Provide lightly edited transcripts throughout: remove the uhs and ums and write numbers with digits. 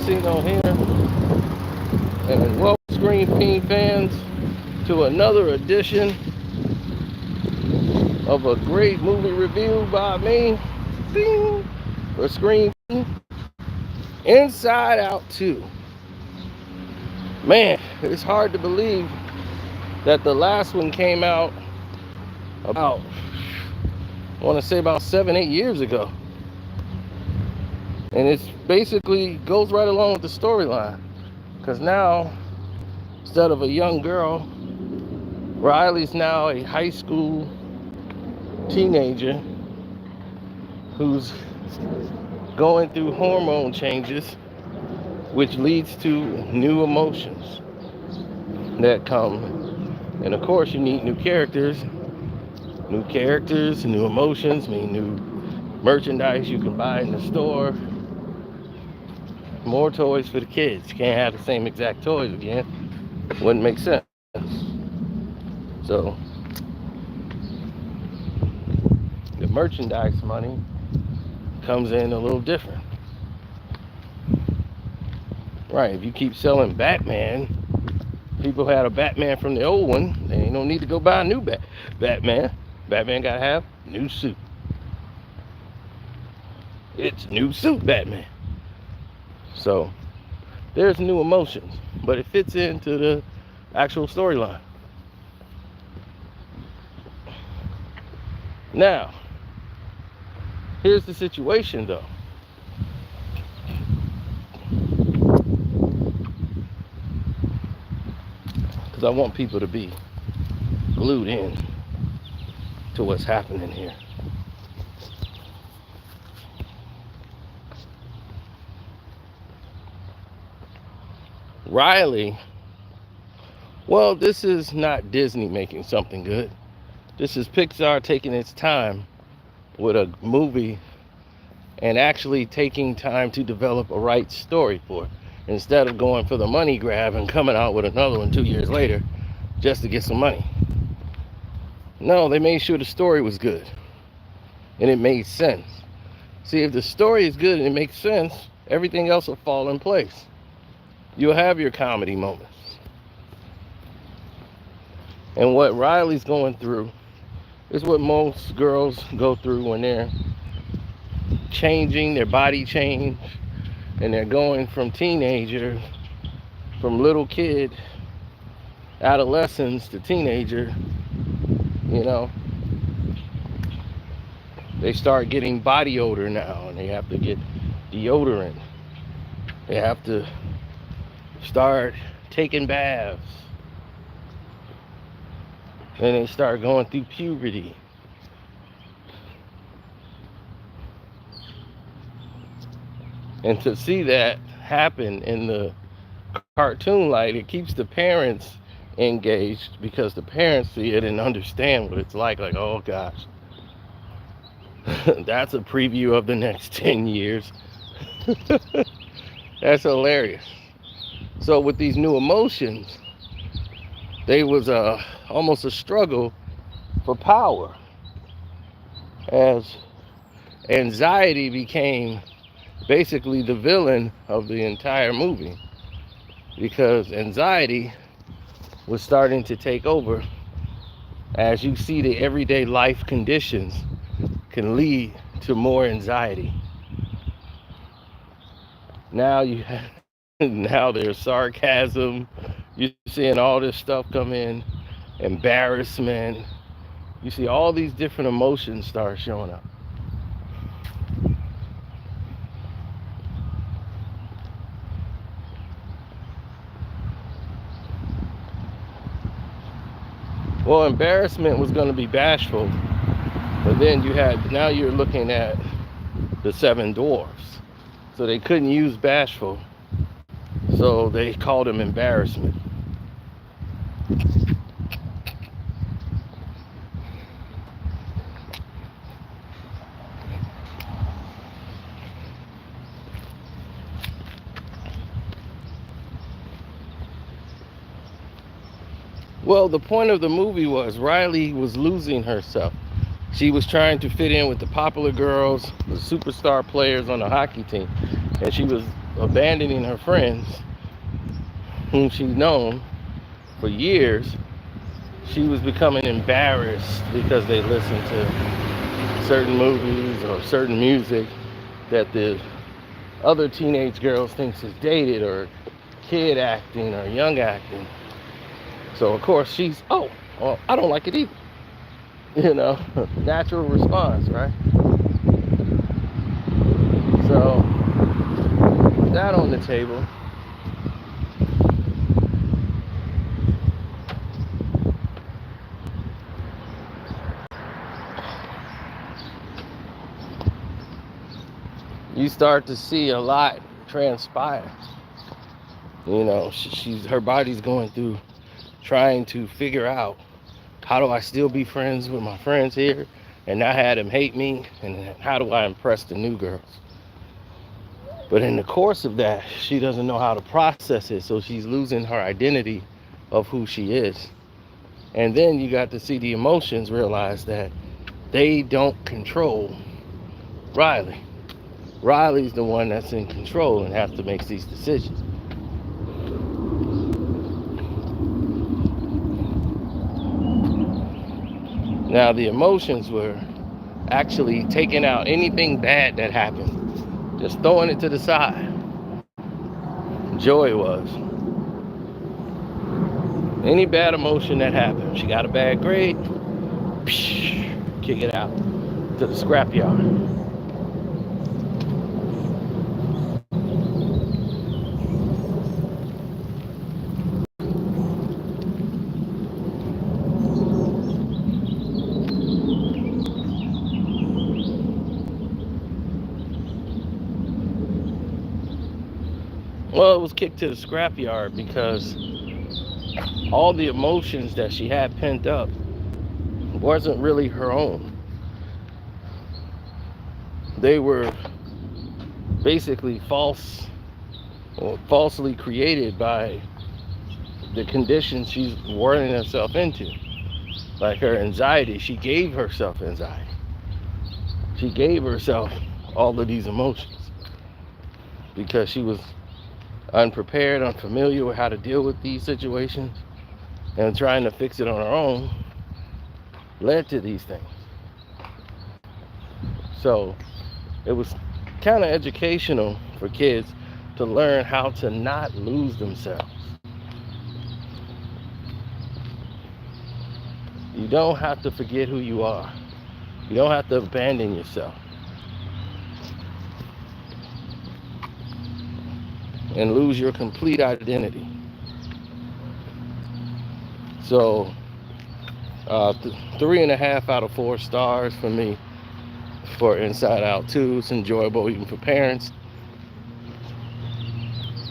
Mendocino here, and welcome Screen Fiend fans to another edition of a great movie review by me, Ding, for Screen Fiend, Inside Out 2. Man, it's hard to believe that the last one came out about, I want to say about 7-8 years ago. And it's basically goes right along with the storyline. Because now, instead of a young girl, Riley's now a high school teenager who's going through hormone changes, which leads to new emotions that come. And of course, you need new characters. New characters, new emotions mean new merchandise you can buy in the store. More toys for the kids. You can't have the same exact toys again. Wouldn't make sense. So the merchandise money comes in a little different. Right, if you keep selling Batman, people had a Batman from the old one, they don't need to go buy a new Batman. Batman gotta have new suit. It's new suit Batman. So there's new emotions, but it fits into the actual storyline. Now, here's the situation though. Because I want people to be glued in to what's happening here. Riley, well, this is not Disney making something good. This is Pixar taking its time with a movie and actually taking time to develop a right story for it, instead of going for the money grab and coming out with another one 2 years later just to get some money. No, they made sure the story was good and it made sense. See, if the story is good and it makes sense, everything else will fall in place. You'll have your comedy moments. And what Riley's going through is what most girls go through when they're changing, their body change, and they're going from teenager, from little kid, adolescence to teenager. You know, they start getting body odor now, and they have to get deodorant. They have to start taking baths. And they start going through puberty. And to see that happen in the cartoon light, it keeps the parents engaged, because the parents see it and understand what it's like oh gosh, that's a preview of the next 10 years. That's hilarious. So with these new emotions, there was almost a struggle for power, as anxiety became basically the villain of the entire movie, because anxiety was starting to take over. As you see, the everyday life conditions can lead to more anxiety. Now you have now there's sarcasm. You're seeing all this stuff come in, embarrassment. You see all these different emotions start showing up. Well, embarrassment was going to be bashful, but then now you're looking at the seven dwarfs. So they couldn't use bashful, so they called him embarrassment. Well, the point of the movie was Riley was losing herself. She was trying to fit in with the popular girls, the superstar players on the hockey team, and she was abandoning her friends whom she's known for years. She was becoming embarrassed because they listened to certain movies or certain music that the other teenage girls thinks is dated or kid acting or young acting. So of course she's, oh, well, I don't like it either. You know, natural response, right? So that on the table. You start to see a lot transpire. You know, her body's going through trying to figure out, how do I still be friends with my friends here and not have them hate me, and how do I impress the new girls? But in the course of that, she doesn't know how to process it, so she's losing her identity of who she is. And then you got to see the emotions realize that they don't control Riley. Riley's the one that's in control and has to make these decisions. Now the emotions were actually taking out anything bad that happened, just throwing it to the side. Joy was. Any bad emotion that happened, she got a bad grade, kick it out to the scrapyard. Well, it was kicked to the scrapyard because all the emotions that she had pent up wasn't really her own. They were basically false or falsely created by the conditions she's worrying herself into. Like her anxiety, she gave herself anxiety. She gave herself all of these emotions because she was unprepared, unfamiliar with how to deal with these situations, and trying to fix it on her own led to these things. So it was kind of educational for kids to learn how to not lose themselves. You don't have to forget who you are. You don't have to abandon yourself and lose your complete identity. So 3.5 out of 4 stars for me for Inside Out 2. It's enjoyable even for parents,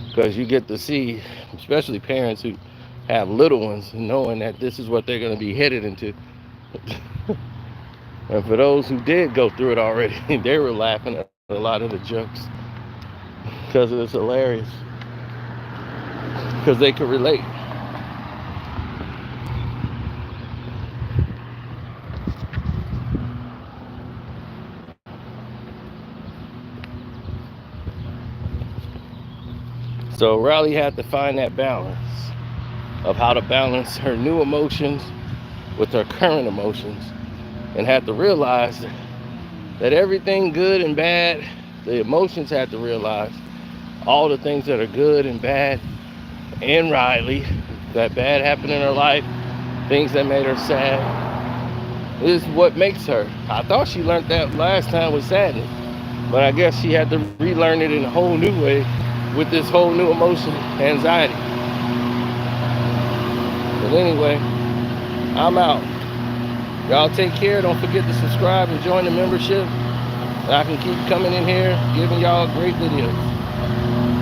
because you get to see, especially parents who have little ones, knowing that this is what they're going to be headed into. And for those who did go through it already, they were laughing at a lot of the jokes because it's hilarious, because they could relate. So Riley had to find that balance of how to balance her new emotions with her current emotions, and had to realize that everything good and bad, the emotions had to realize all the things that are good and bad in Riley, that bad happened in her life, things that made her sad, is what makes her. I thought she learned that last time with sadness, but I guess she had to relearn it in a whole new way with this whole new emotion, anxiety. But anyway, I'm out. Y'all take care. Don't forget to subscribe and join the membership. I can keep coming in here giving y'all great videos.